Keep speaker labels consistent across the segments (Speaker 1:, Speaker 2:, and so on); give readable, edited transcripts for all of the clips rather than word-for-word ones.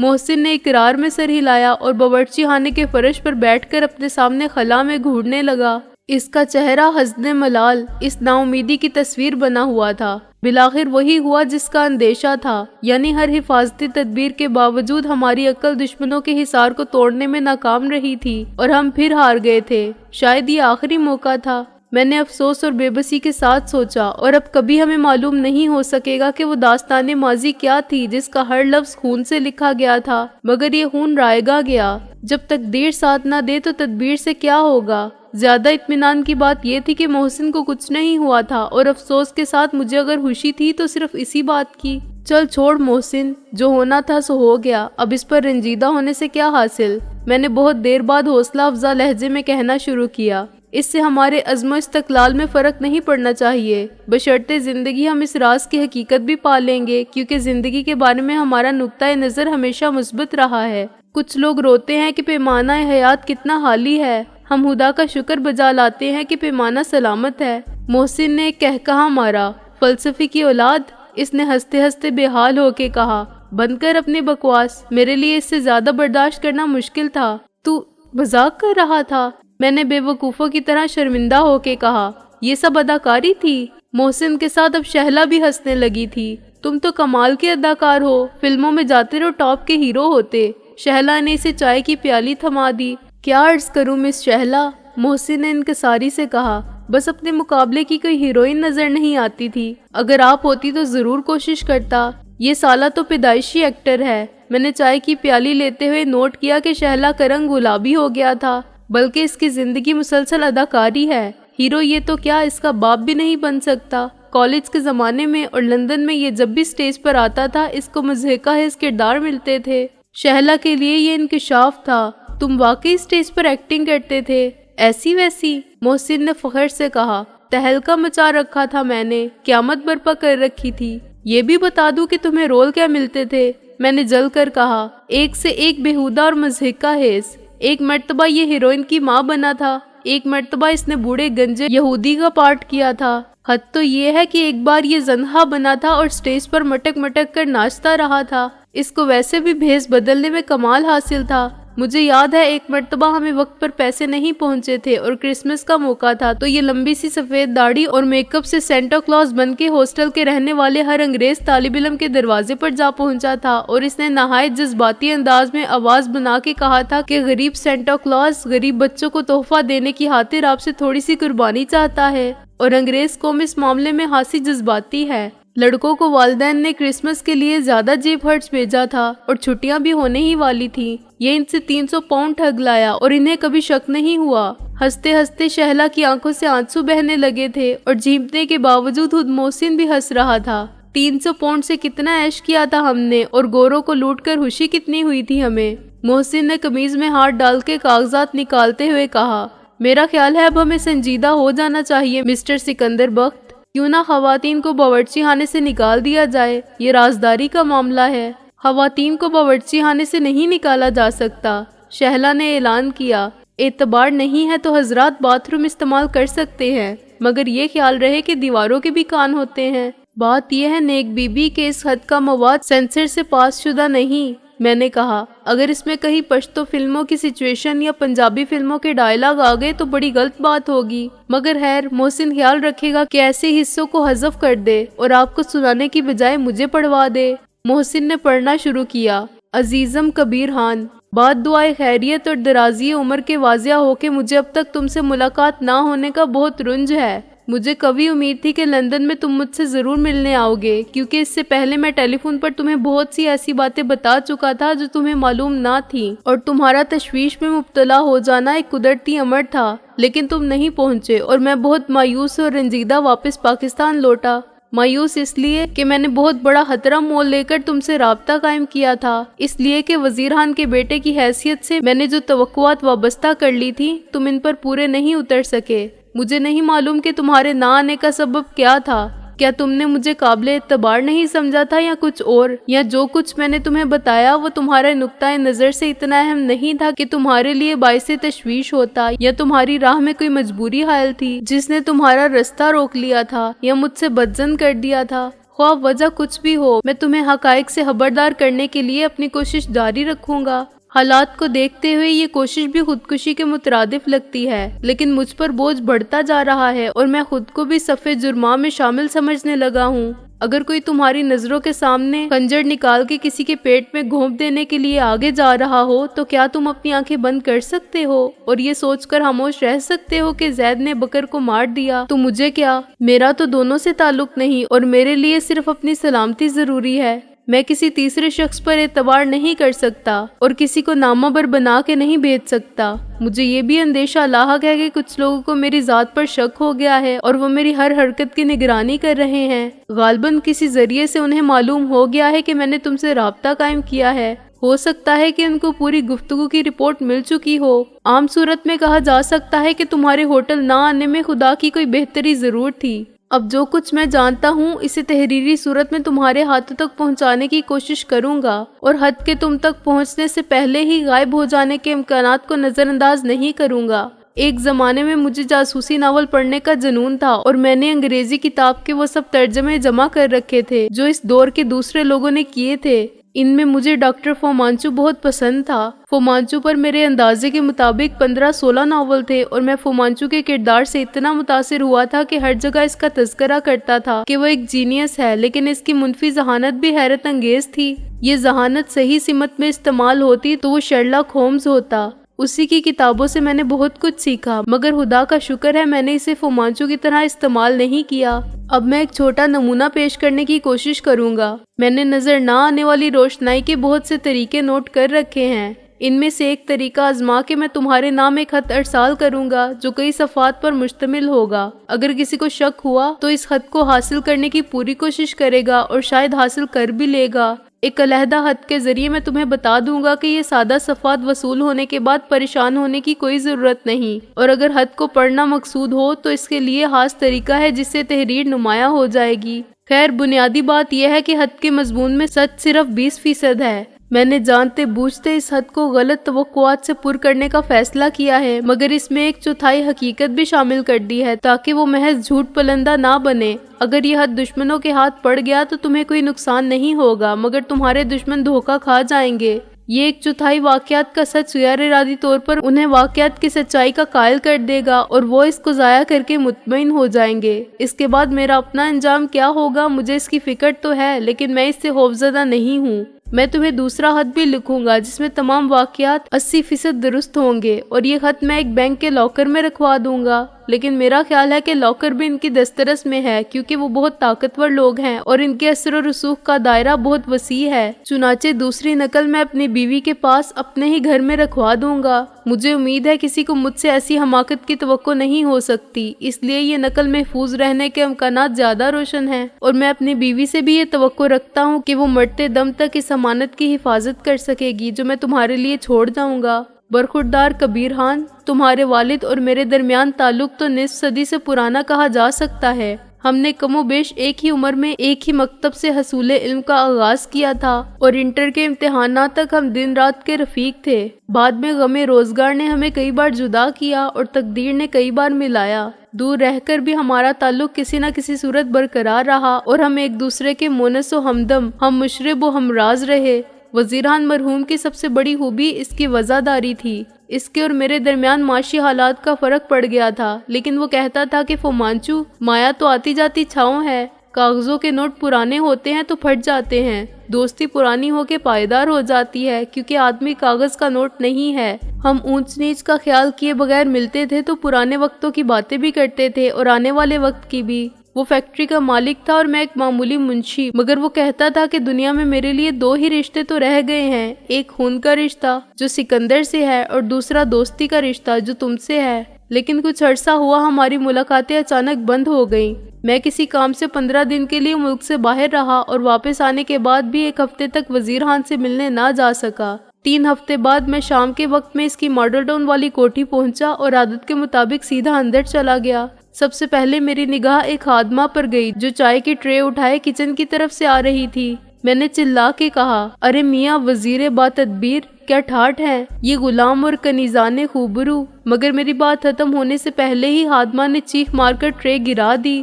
Speaker 1: محسن نے اقرار میں سر ہلایا اور باورچی خانے کے فرش پر بیٹھ کر اپنے سامنے خلا میں گھورنے لگا۔ اس کا چہرہ حزن ملال اس نا امیدی کی تصویر بنا ہوا تھا۔ بالآخر وہی ہوا جس کا اندیشہ تھا، یعنی ہر حفاظتی تدبیر کے باوجود ہماری عقل دشمنوں کے حصار کو توڑنے میں ناکام رہی تھی اور ہم پھر ہار گئے تھے۔ شاید یہ آخری موقع تھا۔ میں نے افسوس اور بے بسی کے ساتھ سوچا، اور اب کبھی ہمیں معلوم نہیں ہو سکے گا کہ وہ داستان ماضی کیا تھی جس کا ہر لفظ خون سے لکھا گیا تھا، مگر یہ خون رائے گا گیا۔ جب تک دیر ساتھ نہ دے تو تدبیر سے کیا ہوگا؟ زیادہ اطمینان کی بات یہ تھی کہ محسن کو کچھ نہیں ہوا تھا، اور افسوس کے ساتھ مجھے اگر خوشی تھی تو صرف اسی بات کی۔ چل چھوڑ محسن، جو ہونا تھا سو ہو گیا، اب اس پر رنجیدہ ہونے سے کیا حاصل؟ میں نے بہت دیر بعد حوصلہ افزا لہجے میں کہنا شروع کیا۔ اس سے ہمارے عزم و استقلال میں فرق نہیں پڑنا چاہیے، بشرطے زندگی ہم اس راز کی حقیقت بھی پا لیں گے، کیونکہ زندگی کے بارے میں ہمارا نقطۂ نظر ہمیشہ مثبت رہا ہے۔ کچھ لوگ روتے ہیں کہ پیمانہ حیات کتنا حالی ہے، ہم خدا کا شکر بجا لاتے ہیں کہ پیمانہ سلامت ہے۔ محسن نے ایک کہا مارا، فلسفی کی اولاد۔ اس نے ہنستے ہنستے بے حال ہو کے کہا، بند کر اپنی بکواس، میرے لیے اس سے زیادہ برداشت کرنا مشکل تھا۔ تو مذاق کر رہا تھا؟ میں نے بے وقوفوں کی طرح شرمندہ ہو کے کہا، یہ سب اداکاری تھی؟ محسن کے ساتھ اب شہلا بھی ہنسنے لگی تھی۔ تم تو کمال کے اداکار ہو، فلموں میں جاتے رہو ٹاپ کے ہیرو ہوتے۔ شہلا نے اسے چائے کی پیالی تھما دی۔ کیا عرض کروں مس شہلا، محسن نے انکساری سے کہا، بس اپنے مقابلے کی کوئی ہیروئن نظر نہیں آتی تھی۔ اگر آپ ہوتی تو ضرور کوشش کرتا۔ یہ سالہ تو پیدائشی ایکٹر ہے۔ میں نے چائے کی پیالی لیتے ہوئے نوٹ کیا کہ شہلا کا رنگ گلابی ہو گیا تھا، بلکہ اس کی زندگی مسلسل اداکاری ہے۔ ہیرو یہ تو کیا اس کا باپ بھی نہیں بن سکتا۔ کالج کے زمانے میں اور لندن میں یہ جب بھی سٹیج پر آتا تھا اس کو مضحکہ حس کردار ملتے تھے۔ شہلا کے لیے یہ انکشاف تھا، تم واقعی سٹیج پر ایکٹنگ کرتے تھے؟ ایسی ویسی؟ محسن نے فخر سے کہا، تہلکہ مچا رکھا تھا میں نے، قیامت برپا کر رکھی تھی۔ یہ بھی بتا دوں کہ تمہیں رول کیا ملتے تھے؟ میں نے جل کر کہا، ایک سے ایک بےہودہ اور مضحکہ حس۔ ایک مرتبہ یہ ہیروئن کی ماں بنا تھا، ایک مرتبہ اس نے بوڑھے گنجے یہودی کا پارٹ کیا تھا۔ حد تو یہ ہے کہ ایک بار یہ زنہا بنا تھا اور سٹیج پر مٹک مٹک کر ناچتا رہا تھا۔ اس کو ویسے بھی بھیس بدلنے میں کمال حاصل تھا۔ مجھے یاد ہے ایک مرتبہ ہمیں وقت پر پیسے نہیں پہنچے تھے اور کرسمس کا موقع تھا، تو یہ لمبی سی سفید داڑھی اور میک اپ سے سینٹا کلاus بن کے ہاسٹل کے رہنے والے ہر انگریز طالب علم کے دروازے پر جا پہنچا تھا، اور اس نے نہایت جذباتی انداز میں آواز بنا کے کہا تھا کہ غریب سینٹا کلاus غریب بچوں کو تحفہ دینے کی خاطر آپ سے تھوڑی سی قربانی چاہتا ہے، اور انگریز قوم اس معاملے میں خاصی جذباتی ہے۔ لڑکوں کو والدین نے کرسمس کے لیے زیادہ جیب خرچ بھیجا تھا اور چھٹیاں بھی ہونے ہی والی تھی۔ یہ ان سے 300 پاؤنڈ ٹھگ لایا اور انہیں کبھی شک نہیں ہوا۔ ہنستے ہنستے شہلا کی آنکھوں سے آنسو بہنے لگے تھے اور جھیمنے کے باوجود خود محسن بھی ہنس رہا تھا۔ 300 پاؤنڈ سے کتنا عیش کیا تھا ہم نے، اور گوروں کو لوٹ کر خوشی کتنی ہوئی تھی ہمیں۔ محسن نے قمیض میں ہاتھ ڈال کے کاغذات نکالتے ہوئے کہا، میرا خیال ہے اب ہمیں سنجیدہ ہو جانا چاہیے مسٹر سکندر بخت۔ کیوں نہ خواتین کو باورچی خانے سے نکال دیا جائے؟ یہ رازداری کا معاملہ ہے، خواتین کو باورچی خانے سے نہیں نکالا جا سکتا۔ شہلا نے اعلان کیا، اعتبار نہیں ہے تو حضرات باتھ روم استعمال کر سکتے ہیں، مگر یہ خیال رہے کہ دیواروں کے بھی کان ہوتے ہیں۔ بات یہ ہے نیک بی بی کہ اس حد کا مواد سینسر سے پاس شدہ نہیں۔ میں نے کہا، اگر اس میں کہیں پشتو فلموں کی سچویشن یا پنجابی فلموں کے ڈائلاگ آ گئے تو بڑی غلط بات ہوگی، مگر خیر محسن خیال رکھے گا کہ ایسے حصوں کو حذف کر دے اور آپ کو سنانے کی بجائے مجھے پڑھوا دے۔ محسن نے پڑھنا شروع کیا، عزیزم کبیر خان، بات دعائے خیریت اور درازی عمر کے واضح ہو کہ مجھے اب تک تم سے ملاقات نہ ہونے کا بہت رنج ہے۔ مجھے کبھی امید تھی کہ لندن میں تم مجھ سے ضرور ملنے آؤ گے، کیونکہ اس سے پہلے میں ٹیلی فون پر تمہیں بہت سی ایسی باتیں بتا چکا تھا جو تمہیں معلوم نہ تھیں، اور تمہارا تشویش میں مبتلا ہو جانا ایک قدرتی امر تھا، لیکن تم نہیں پہنچے اور میں بہت مایوس اور رنجیدہ واپس پاکستان لوٹا۔ مایوس اس لیے کہ میں نے بہت بڑا خطرہ مول لے کر تم سے رابطہ قائم کیا تھا، اس لیے کہ وزیر خان کے بیٹے کی حیثیت سے میں نے جو توقعات وابستہ کر لی تھی تم ان پر پورے نہیں اتر سکے۔ مجھے نہیں معلوم کہ تمہارے نہ آنے کا سبب کیا تھا، کیا تم نے مجھے قابل اعتبار نہیں سمجھا تھا یا کچھ اور، یا جو کچھ میں نے تمہیں بتایا وہ تمہارے نقطۂ نظر سے اتنا اہم نہیں تھا کہ تمہارے لیے باعث تشویش ہوتا، یا تمہاری راہ میں کوئی مجبوری حائل تھی جس نے تمہارا رستہ روک لیا تھا یا مجھ سے بدظن کر دیا تھا۔ خواہ وجہ کچھ بھی ہو، میں تمہیں حقائق سے خبردار کرنے کے لیے اپنی کوشش جاری رکھوں گا۔ حالات کو دیکھتے ہوئے یہ کوشش بھی خودکشی کے مترادف لگتی ہے، لیکن مجھ پر بوجھ بڑھتا جا رہا ہے اور میں خود کو بھی صف جرماں میں شامل سمجھنے لگا ہوں۔ اگر کوئی تمہاری نظروں کے سامنے خنجر نکال کے کسی کے پیٹ میں گھونپ دینے کے لیے آگے جا رہا ہو تو کیا تم اپنی آنکھیں بند کر سکتے ہو اور یہ سوچ کر خاموش رہ سکتے ہو کہ زید نے بکر کو مار دیا تو مجھے کیا؟ میرا تو دونوں سے تعلق نہیں اور میرے لیے صرف اپنی سلامتی ضروری ہے۔ میں کسی تیسرے شخص پر اعتبار نہیں کر سکتا اور کسی کو نامور بنا کے نہیں بھیج سکتا۔ مجھے یہ بھی اندیشہ لاحق ہے کہ کچھ لوگوں کو میری ذات پر شک ہو گیا ہے اور وہ میری ہر حرکت کی نگرانی کر رہے ہیں۔ غالباً کسی ذریعے سے انہیں معلوم ہو گیا ہے کہ میں نے تم سے رابطہ قائم کیا ہے۔ ہو سکتا ہے کہ ان کو پوری گفتگو کی رپورٹ مل چکی ہو۔ عام صورت میں کہا جا سکتا ہے کہ تمہارے ہوٹل نہ آنے میں خدا کی کوئی بہتری ضرور تھی۔ اب جو کچھ میں جانتا ہوں اسے تحریری صورت میں تمہارے ہاتھوں تک پہنچانے کی کوشش کروں گا اور حد کے تم تک پہنچنے سے پہلے ہی غائب ہو جانے کے امکانات کو نظر انداز نہیں کروں گا۔ ایک زمانے میں مجھے جاسوسی ناول پڑھنے کا جنون تھا اور میں نے انگریزی کتاب کے وہ سب ترجمے جمع کر رکھے تھے جو اس دور کے دوسرے لوگوں نے کیے تھے۔ ان میں مجھے ڈاکٹر فو مانچو بہت پسند تھا۔ فو مانچو پر میرے اندازے کے مطابق 15-16 ناول تھے اور میں فو مانچو کے کردار سے اتنا متاثر ہوا تھا کہ ہر جگہ اس کا تذکرہ کرتا تھا کہ وہ ایک جینیس ہے، لیکن اس کی منفی ذہانت بھی حیرت انگیز تھی۔ یہ ذہانت صحیح سمت میں استعمال ہوتی تو وہ شرلاک ہومز ہوتا۔ اسی کی کتابوں سے میں نے بہت کچھ سیکھا، مگر خدا کا شکر ہے میں نے اسے فو مانچو کی طرح استعمال نہیں کیا۔ اب میں ایک چھوٹا نمونہ پیش کرنے کی کوشش کروں گا۔ میں نے نظر نہ آنے والی روشنائی کے بہت سے طریقے نوٹ کر رکھے ہیں۔ ان میں سے ایک طریقہ آزما کے میں تمہارے نام ایک خط ارسال کروں گا جو کئی صفحات پر مشتمل ہوگا۔ اگر کسی کو شک ہوا تو اس خط کو حاصل کرنے کی پوری کوشش کرے گا اور شاید حاصل کر بھی لے گا۔ ایک علیحدہ خط کے ذریعے میں تمہیں بتا دوں گا کہ یہ سادہ صفحات وصول ہونے کے بعد پریشان ہونے کی کوئی ضرورت نہیں، اور اگر خط کو پڑھنا مقصود ہو تو اس کے لیے خاص طریقہ ہے جس سے تحریر نمایاں ہو جائے گی۔ خیر، بنیادی بات یہ ہے کہ خط کے مضمون میں سچ صرف 20% ہے۔ میں نے جانتے بوجھتے اس خط کو غلط توقعات سے پر کرنے کا فیصلہ کیا ہے، مگر اس میں 1/4 حقیقت بھی شامل کر دی ہے تاکہ وہ محض جھوٹ پلندہ نہ بنے۔ اگر یہ خط دشمنوں کے ہاتھ پڑ گیا تو تمہیں کوئی نقصان نہیں ہوگا، مگر تمہارے دشمن دھوکہ کھا جائیں گے۔ یہ 1/4 واقعات کا سچ غیر ارادی طور پر انہیں واقعات کی سچائی کا قائل کر دے گا اور وہ اس کو ضائع کر کے مطمئن ہو جائیں گے۔ اس کے بعد میرا اپنا انجام کیا ہوگا مجھے اس کی فکر تو ہے، لیکن میں اس سے خوفزدہ نہیں ہوں۔ میں تمہیں دوسرا خط بھی لکھوں گا جس میں تمام واقعات 80% درست ہوں گے، اور یہ خط میں ایک بینک کے لاکر میں رکھوا دوں گا، لیکن میرا خیال ہے کہ لاکر بھی ان کی دسترس میں ہے کیونکہ وہ بہت طاقتور لوگ ہیں اور ان کے اثر و رسوخ کا دائرہ بہت وسیع ہے۔ چنانچہ دوسری نقل میں اپنی بیوی کے پاس اپنے ہی گھر میں رکھوا دوں گا۔ مجھے امید ہے کسی کو مجھ سے ایسی حماقت کی توقع نہیں ہو سکتی، اس لیے یہ نقل محفوظ رہنے کے امکانات زیادہ روشن ہیں، اور میں اپنی بیوی سے بھی یہ توقع رکھتا ہوں کہ وہ مرتے دم تک اس امانت کی حفاظت کر سکے گی جو میں تمہارے لیے چھوڑ جاؤں گا۔ برخوردار کبیر خان، تمہارے والد اور میرے درمیان تعلق تو نصف صدی سے پرانا کہا جا سکتا ہے۔ ہم نے کم و بیش ایک ہی عمر میں ایک ہی مکتب سے حصول علم کا آغاز کیا تھا اور انٹر کے امتحانات تک ہم دن رات کے رفیق تھے۔ بعد میں غم روزگار نے ہمیں کئی بار جدا کیا اور تقدیر نے کئی بار ملایا۔ دور رہ کر بھی ہمارا تعلق کسی نہ کسی صورت برقرار رہا اور ہم ایک دوسرے کے مونس و ہمدم، ہم مشرب و ہم راز رہے۔ وزیران مرحوم کی سب سے بڑی خوبی اس کی وزاداری تھی۔ اس کے اور میرے درمیان معاشی حالات کا فرق پڑ گیا تھا، لیکن وہ کہتا تھا کہ فو مانچو، مایا تو آتی جاتی چھاؤں ہے، کاغذوں کے نوٹ پرانے ہوتے ہیں تو پھٹ جاتے ہیں، دوستی پرانی ہو کے پائیدار ہو جاتی ہے کیونکہ آدمی کاغذ کا نوٹ نہیں ہے۔ ہم اونچ نیچ کا خیال کیے بغیر ملتے تھے تو پرانے وقتوں کی باتیں بھی کرتے تھے اور آنے والے وقت کی بھی۔ وہ فیکٹری کا مالک تھا اور میں ایک معمولی منشی، مگر وہ کہتا تھا کہ دنیا میں میرے لیے 2 ہی رشتے تو رہ گئے ہیں، ایک خون کا رشتہ جو سکندر سے ہے اور دوسرا دوستی کا رشتہ جو تم سے ہے۔ لیکن کچھ عرصہ ہوا ہماری ملاقاتیں اچانک بند ہو گئیں۔ میں کسی کام سے 15 دن کے لیے ملک سے باہر رہا اور واپس آنے کے بعد بھی 1 ہفتے تک وزیر خان سے ملنے نہ جا سکا۔ 3 ہفتے بعد میں شام کے وقت میں اس کی ماڈل ٹاؤن والی کوٹھی پہنچا اور عادت کے مطابق سیدھا اندر چلا گیا۔ سب سے پہلے میری نگاہ ایک خادمہ پر گئی جو چائے کی ٹرے اٹھائے کچن کی طرف سے آ رہی تھی۔ میں نے چلا کے کہا، ارے میاں وزیر با تدبیر، کیا ٹھاٹھ ہے یہ غلام اور کنیزان خوبرو، مگر میری بات ختم ہونے سے پہلے ہی خادمہ نے چیخ مار کر ٹرے گرا دی۔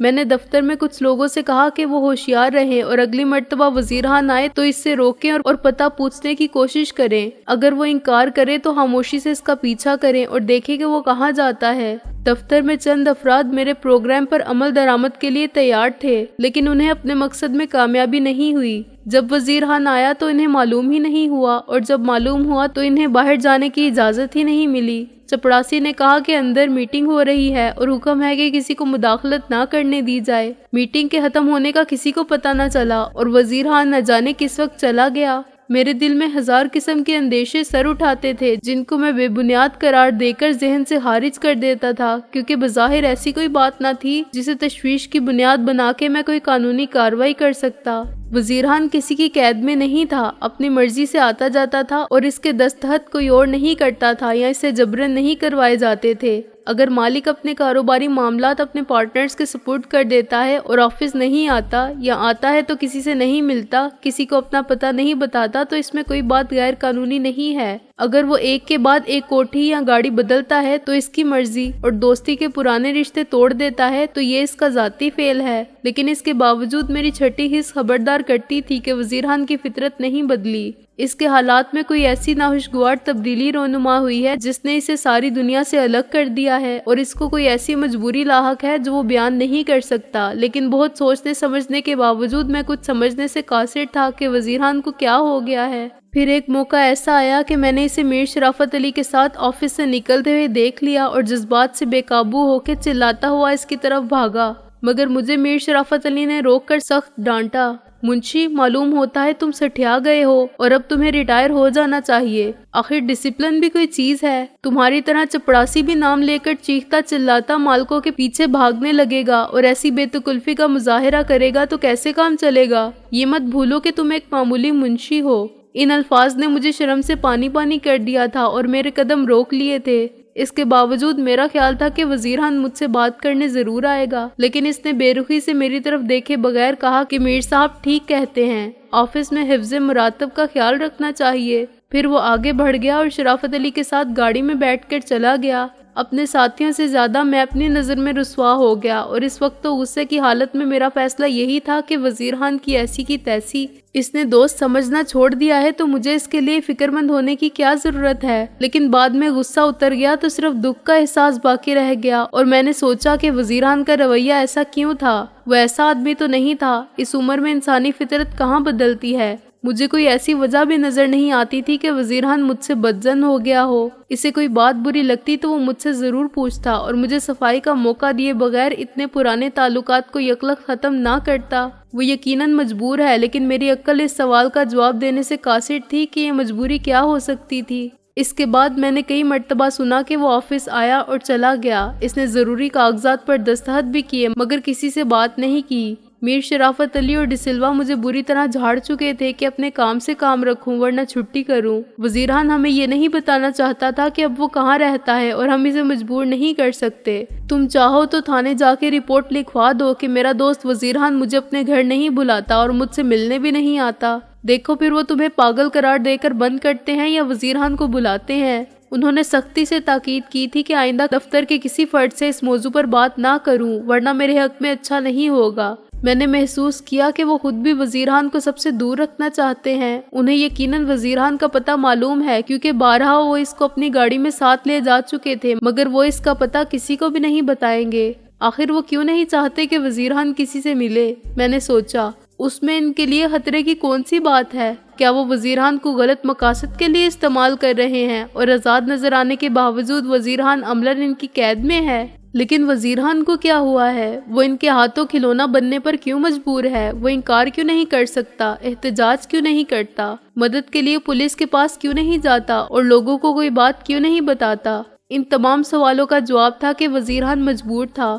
Speaker 1: میں نے دفتر میں کچھ لوگوں سے کہا کہ وہ ہوشیار رہیں اور اگلی مرتبہ وزیر خان آئے تو اس سے روکیں اور پتہ پوچھنے کی کوشش کریں۔ اگر وہ انکار کرے تو خاموشی سے اس کا پیچھا کریں اور دیکھیں کہ وہ کہاں جاتا ہے۔ دفتر میں چند افراد میرے پروگرام پر عمل درآمد کے لیے تیار تھے، لیکن انہیں اپنے مقصد میں کامیابی نہیں ہوئی۔ جب وزیر خان آیا تو انہیں معلوم ہی نہیں ہوا، اور جب معلوم ہوا تو انہیں باہر جانے کی اجازت ہی نہیں ملی۔ چپڑاسی نے کہا کہ اندر میٹنگ ہو رہی ہے اور حکم ہے کہ کسی کو مداخلت نہ کرنے دی جائے۔ میٹنگ کے ختم ہونے کا کسی کو پتہ نہ چلا اور وزیر خان نہ جانے کس وقت چلا گیا۔ میرے دل میں ہزار قسم کے اندیشے سر اٹھاتے تھے جن کو میں بے بنیاد قرار دے کر ذہن سے خارج کر دیتا تھا، کیونکہ بظاہر ایسی کوئی بات نہ تھی جسے تشویش کی بنیاد بنا کے میں کوئی قانونی کارروائی کر سکتا۔ وزیر خان کسی کی قید میں نہیں تھا، اپنی مرضی سے آتا جاتا تھا اور اس کے دستخط کوئی اور نہیں کرتا تھا یا اسے جبرن نہیں کروائے جاتے تھے۔ اگر مالک اپنے کاروباری معاملات اپنے پارٹنرز کے سپورٹ کر دیتا ہے اور آفس نہیں آتا یا آتا ہے تو کسی سے نہیں ملتا، کسی کو اپنا پتہ نہیں بتاتا، تو اس میں کوئی بات غیر قانونی نہیں ہے۔ اگر وہ ایک کے بعد ایک کوٹھی یا گاڑی بدلتا ہے تو اس کی مرضی اور دوستی کے پرانے رشتے توڑ دیتا ہے تو یہ اس کا ذاتی فعل ہے، لیکن اس کے باوجود میری چھٹی حص خبردار کرتی تھی کہ وزیر خان کی فطرت نہیں بدلی۔ اس کے حالات میں کوئی ایسی ناخوشگوار تبدیلی رونما ہوئی ہے جس نے اسے ساری دنیا سے الگ کر دیا ہے، اور اس کو کوئی ایسی مجبوری لاحق ہے جو وہ بیان نہیں کر سکتا۔ لیکن بہت سوچنے سمجھنے کے باوجود میں کچھ سمجھنے سے قاصر تھا کہ وزیر خان کو کیا ہو گیا ہے۔ پھر ایک موقع ایسا آیا کہ میں نے اسے میر شرافت علی کے ساتھ آفس سے نکلتے ہوئے دیکھ لیا اور جذبات سے بے قابو ہو کے چلاتا ہوا اس کی طرف بھاگا، مگر مجھے میر شرافت علی نے روک کر سخت ڈانٹا۔ منشی، معلوم ہوتا ہے تم سٹھیا گئے ہو اور اب تمہیں ریٹائر ہو جانا چاہیے۔ آخر ڈسپلن بھی کوئی چیز ہے؟ تمہاری طرح چپڑاسی بھی نام لے کر چیختا چلاتا مالکوں کے پیچھے بھاگنے لگے گا اور ایسی بے تکلفی کا مظاہرہ کرے گا تو کیسے کام چلے گا؟ یہ مت بھولو کہ تم ایک معمولی منشی ہو۔ ان الفاظ نے مجھے شرم سے پانی پانی کر دیا تھا اور میرے قدم روک لیے تھے۔ اس کے باوجود میرا خیال تھا کہ وزیر خان مجھ سے بات کرنے ضرور آئے گا، لیکن اس نے بے رخی سے میری طرف دیکھے بغیر کہا کہ میر صاحب ٹھیک کہتے ہیں، آفس میں حفظ مراتب کا خیال رکھنا چاہیے۔ پھر وہ آگے بڑھ گیا اور شرافت علی کے ساتھ گاڑی میں بیٹھ کر چلا گیا۔ اپنے ساتھیوں سے زیادہ میں اپنی نظر میں رسوا ہو گیا، اور اس وقت تو غصے کی حالت میں میرا فیصلہ یہی تھا کہ وزیر خان کی ایسی کی تیسی اس نے دوست سمجھنا چھوڑ دیا ہے تو مجھے اس کے لیے فکر مند ہونے کی کیا ضرورت ہے۔ لیکن بعد میں غصہ اتر گیا تو صرف دکھ کا احساس باقی رہ گیا، اور میں نے سوچا کہ وزیر خان کا رویہ ایسا کیوں تھا؟ وہ ایسا آدمی تو نہیں تھا۔ اس عمر میں انسانی فطرت کہاں بدلتی ہے؟ مجھے کوئی ایسی وجہ بھی نظر نہیں آتی تھی کہ وزیر خان مجھ سے بدظن ہو گیا ہو۔ اسے کوئی بات بری لگتی تو وہ مجھ سے ضرور پوچھتا اور مجھے صفائی کا موقع دیے بغیر اتنے پرانے تعلقات کو یکلخت ختم نہ کرتا۔ وہ یقیناً مجبور ہے، لیکن میری عقل اس سوال کا جواب دینے سے قاصر تھی کہ یہ مجبوری کیا ہو سکتی تھی۔ اس کے بعد میں نے کئی مرتبہ سنا کہ وہ آفس آیا اور چلا گیا۔ اس نے ضروری کاغذات پر دستخط بھی کیے مگر کسی سے بات نہیں کی۔ میر شرافت علی اور ڈسلوا مجھے بری طرح جھاڑ چکے تھے کہ اپنے کام سے کام رکھوں ورنہ چھٹی کروں۔ وزیر خان ہمیں یہ نہیں بتانا چاہتا تھا کہ اب وہ کہاں رہتا ہے اور ہم اسے مجبور نہیں کر سکتے۔ تم چاہو تو تھانے جا کے رپورٹ لکھوا دو کہ میرا دوست وزیر خان مجھے اپنے گھر نہیں بلاتا اور مجھ سے ملنے بھی نہیں آتا۔ دیکھو پھر وہ تمہیں پاگل قرار دے کر بند کرتے ہیں یا وزیر خان کو بلاتے ہیں۔ انہوں نے سختی سے تاکید کی تھی کہ آئندہ دفتر کے کسی فرد سے اس موضوع پر بات نہ کروں ورنہ میرے حق میں اچھا نہیں ہوگا۔ میں نے محسوس کیا کہ وہ خود بھی وزیر خان کو سب سے دور رکھنا چاہتے ہیں۔ انہیں یقیناً وزیر خان کا پتہ معلوم ہے کیونکہ بارہا وہ اس کو اپنی گاڑی میں ساتھ لے جا چکے تھے، مگر وہ اس کا پتہ کسی کو بھی نہیں بتائیں گے۔ آخر وہ کیوں نہیں چاہتے کہ وزیر خان کسی سے ملے؟ میں نے سوچا اس میں ان کے لیے خطرے کی کون سی بات ہے؟ کیا وہ وزیر خان کو غلط مقاصد کے لیے استعمال کر رہے ہیں اور آزاد نظر آنے کے باوجود وزیر خان عملاً ان کی قید میں ہے؟ لیکن وزیر خان کو کیا ہوا ہے؟ وہ ان کے ہاتھوں کھلونا بننے پر کیوں مجبور ہے؟ وہ انکار کیوں نہیں کر سکتا؟ احتجاج کیوں نہیں کرتا؟ مدد کے لیے پولیس کے پاس کیوں نہیں جاتا اور لوگوں کو کوئی بات کیوں نہیں بتاتا؟ ان تمام سوالوں کا جواب تھا کہ وزیر خان مجبور تھا۔